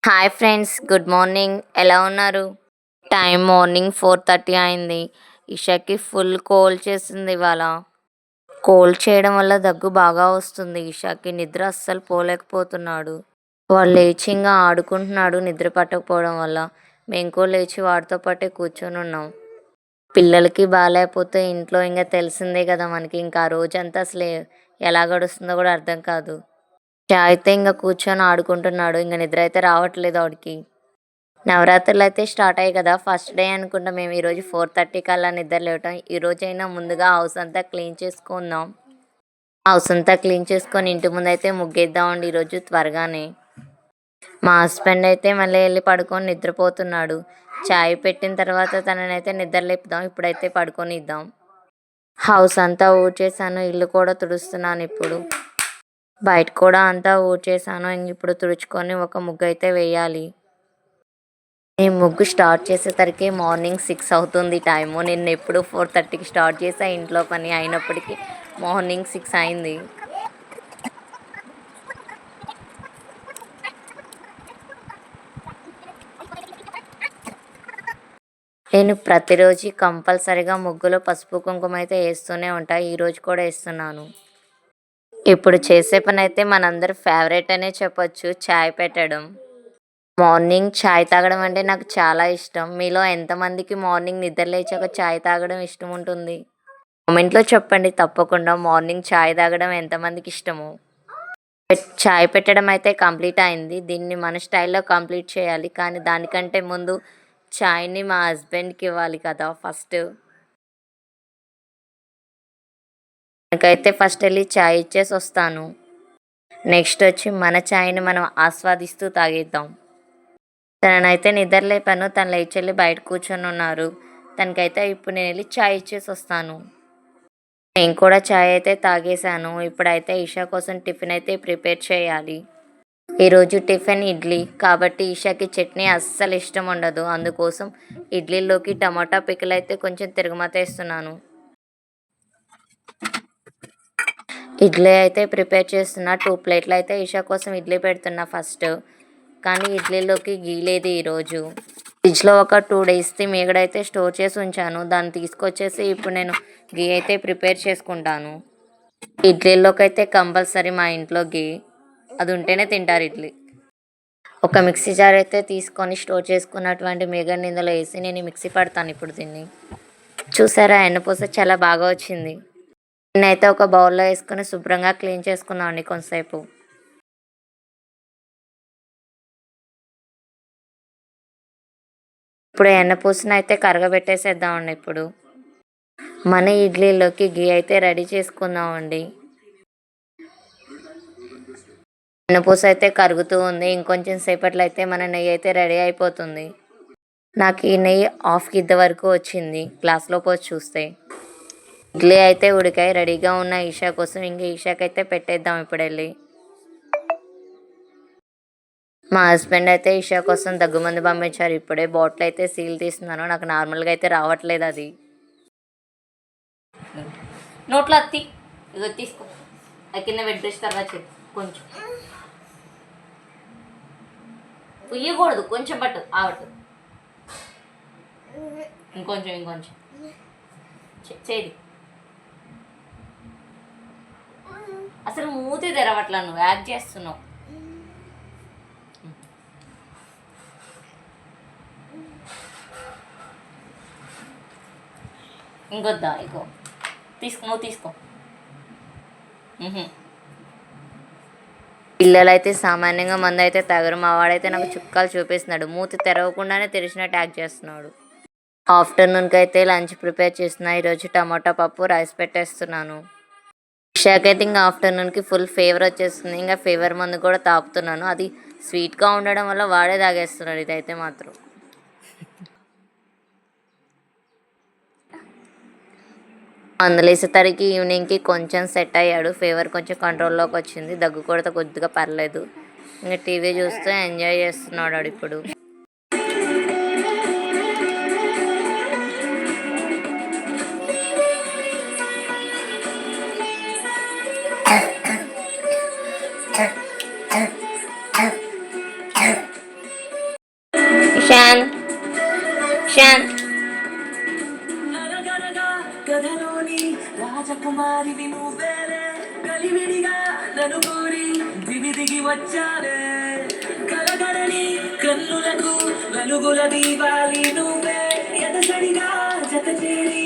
Hi friends, good morning. ఎలా ఉన్నారు? Time morning 4:30 అయింది. ఇషాకి ఫుల్ కోల్డ్ చేసింది ఇవాళ. కోల్డ్ చేయడం వల్ల దగ్గు బాగా వస్తుంది. ఇషాకి నిద్ర అస్సలు పోలేకపోతున్నాడు. వాడు లేచి ఇంగా ఆడుకుంటున్నాడు నిద్ర పట్టకపోవడం వల్ల. మేము కూడా లేచి వాడితో పాటే కూర్చొని ఉన్నాం. పిల్లలకి బాగాలేకపోతే ఇంట్లో ఇంక తెలిసిందే కదా మనకి. ఇంకా ఆ రోజంతా అసలు ఎలా గడుస్తుందో కూడా అర్థం కాదు. అయితే ఇంక కూర్చొని ఆడుకుంటున్నాడు. ఇంక నిద్ర అయితే రావట్లేదు వాడికి. నవరాత్రులయితే స్టార్ట్ అయ్యాయి కదా! ఫస్ట్ డే అనుకుంటా మేము ఈరోజు 4:30 కల్లా నిద్ర లేవటం. ఈరోజైనా ముందుగా హౌస్ అంతా క్లీన్ చేసుకుందాం. హౌస్ అంతా క్లీన్ చేసుకొని ఇంటి ముందైతే ముగ్గేద్దామండి ఈరోజు త్వరగానే. మా హస్బెండ్ అయితే మళ్ళీ వెళ్ళి పడుకొని నిద్రపోతున్నాడు. చాయ్ పెట్టిన తర్వాత తననైతే నిద్ర లేపుదాం. ఇప్పుడైతే పడుకొనిద్దాం. హౌస్ అంతా ఊడ్చేసాను. ఇల్లు కూడా తుడుస్తున్నాను ఇప్పుడు. బయట కూడా అంతా ఊడ్చేసాను. ఇప్పుడు తుడుచుకొని ఒక ముగ్గైతే వేయాలి. నేను ముగ్గు స్టార్ట్ చేసేసరికి మార్నింగ్ 6 అవుతుంది టైము. నేను ఎప్పుడు 4:30కి స్టార్ట్ చేసా ఇంట్లో పని. అయినప్పటికీ మార్నింగ్ 6 అయింది. నేను ప్రతిరోజు కంపల్సరిగా ముగ్గులో పసుపు కుంకుమ అయితే వేస్తూనే ఉంటా. ఈరోజు కూడా వేస్తున్నాను. ఇప్పుడు చేసే పని అయితే మనందరి ఫేవరెట్ అనే చెప్పొచ్చు, చాయ్ పెట్టడం. మార్నింగ్ చాయ్ తాగడం అంటే నాకు చాలా ఇష్టం. మీలో ఎంతమందికి మార్నింగ్ నిద్ర లేచాక చాయ్ తాగడం ఇష్టం ఉంటుంది? కామెంట్లో చెప్పండి తప్పకుండా. మార్నింగ్ చాయ్ తాగడం ఎంతమందికి ఇష్టమో. చాయ్ పెట్టడం అయితే కంప్లీట్ అయింది. దీన్ని మన స్టైల్లో కంప్లీట్ చేయాలి. కానీ దానికంటే ముందు చాయ్ని మా హస్బెండ్కి ఇవ్వాలి కదా ఫస్ట్. నాకైతే ఫస్ట్ వెళ్ళి చాయ్ ఇచ్చేసి వస్తాను. నెక్స్ట్ వచ్చి మన చాయ్ని మనం ఆస్వాదిస్తూ తాగేద్దాం. తననైతే నిద్ర లేపాను. తను లేచి వెళ్ళి బయట కూర్చొని ఉన్నారు. తనకైతే ఇప్పుడు నేను వెళ్ళి చాయ్ ఇచ్చేసి వస్తాను. నేను కూడా చాయ్ అయితే తాగేశాను. ఇప్పుడైతే ఇషా కోసం టిఫిన్ అయితే ప్రిపేర్ చేయాలి. ఈరోజు టిఫిన్ ఇడ్లీ కాబట్టి ఇషాకి చట్నీ అస్సలు ఇష్టం ఉండదు. అందుకోసం ఇడ్లీలోకి టమాటా పికిల్ అయితే కొంచెం తిరగమాతేస్తున్నాను. ఇడ్లీ అయితే ప్రిపేర్ చేస్తున్నా. 2 ప్లేట్లు అయితే ఇషా కోసం ఇడ్లీ పెడుతున్నా ఫస్ట్. కానీ ఇడ్లీలోకి గీ లేదు ఈరోజు. ఫ్రిడ్జ్లో ఒక 2 డేస్ది మీగడైతే స్టోర్ చేసి ఉంచాను. దాన్ని తీసుకొచ్చేసి ఇప్పుడు నేను గీ అయితే ప్రిపేర్ చేసుకుంటాను. ఇడ్లీలోకి అయితే కంపల్సరీ మా ఇంట్లో గీ, అది ఉంటేనే తింటారు ఇడ్లీ. ఒక మిక్సీ జార్ అయితే తీసుకొని స్టోర్ చేసుకున్నటువంటి మీగడని ఇందులో వేసి నేను మిక్సీ పడతాను ఇప్పుడు దీన్ని. చూసారా, ఎన్నపూస చాలా బాగా వచ్చింది. నేనైతే ఒక బౌల్లో వేసుకొని శుభ్రంగా క్లీన్ చేసుకుందామండి కొంతసేపు. ఇప్పుడు ఎన్నపూసను అయితే కరగబెట్టేసేద్దామండి ఇప్పుడు. మన ఇడ్లీలోకి గీ అయితే రెడీ చేసుకుందామండి. ఎన్నపూస అయితే కరుగుతూ ఉంది. ఇంకొంచెం సేపట్లో అయితే మన నెయ్యి అయితే రెడీ అయిపోతుంది. నాకు ఈ నెయ్యి హాఫ్ గిద్ద వరకు వచ్చింది గ్లాస్లో పోసి చూస్తే. ఇడ్లీ అయితే ఉడికాయి. రెడీగా ఉన్న ఈషా కోసం ఇంక ఈషాకైతే పెట్టేద్దాం ఇప్పుడు వెళ్ళి. మా హస్బెండ్ అయితే ఈషా కోసం దగ్గుమంది పంపించారు. ఇప్పుడే బాటిల్ అయితే సీల్ తీస్తున్నాను. నాకు నార్మల్గా అయితే రావట్లేదు అది. నోట్లో అత్తి ఇగో తీసుకో. అది కింద పెట్టేసి తర్వాత కొంచెం ఉయ్యకూడదు, కొంచెం పట్టు ఆవట్టు. ఇంకొంచెం చేది. అసలు మూతి తెరవట్లా, నువ్వు యాక్ట్ చేస్తున్నావు. ఇంకొద్దా? ఇగో తీసుకో, నువ్వు తీసుకో. పిల్లలైతే సామాన్యంగా మందు అయితే తాగరు. మా వాడైతే నాకు చుక్కాలు చూపిస్తున్నాడు. మూతి తెరవకుండానే తెరిచినట్టు యాక్ట్ చేస్తున్నాడు. ఆఫ్టర్నూన్కి అయితే లంచ్ ప్రిపేర్ చేస్తున్నా. ఈరోజు టమాటా పప్పు రైస్ పెట్టేస్తున్నాను. ఇషాకైతే ఇంకా ఆఫ్టర్నూన్కి ఫుల్ ఫీవర్ వచ్చేస్తుంది. ఇంకా ఫీవర్ మందు కూడా తాపుతున్నాను. అది స్వీట్గా ఉండడం వల్ల వాడే తాగేస్తున్నాడు ఇదైతే మాత్రం. మందులేసేసరికి ఈవినింగ్కి కొంచెం సెట్ అయ్యాడు. ఫీవర్ కొంచెం కంట్రోల్లోకి వచ్చింది. దగ్గు కూడా కొద్దిగా పర్లేదు. ఇంకా టీవీ చూస్తూ ఎంజాయ్ చేస్తున్నాడు ఇప్పుడు. యాక్షన్. నరగరగా కథలోని రాజకుమారివి నువ్వేలే కలివిడిగా నన్ను కోరి దిగి దిగి వచ్చావే కలగడని కన్నులకు వెలుగుల దీవాలి నువ్వే ఎదసడిగా జత చేరి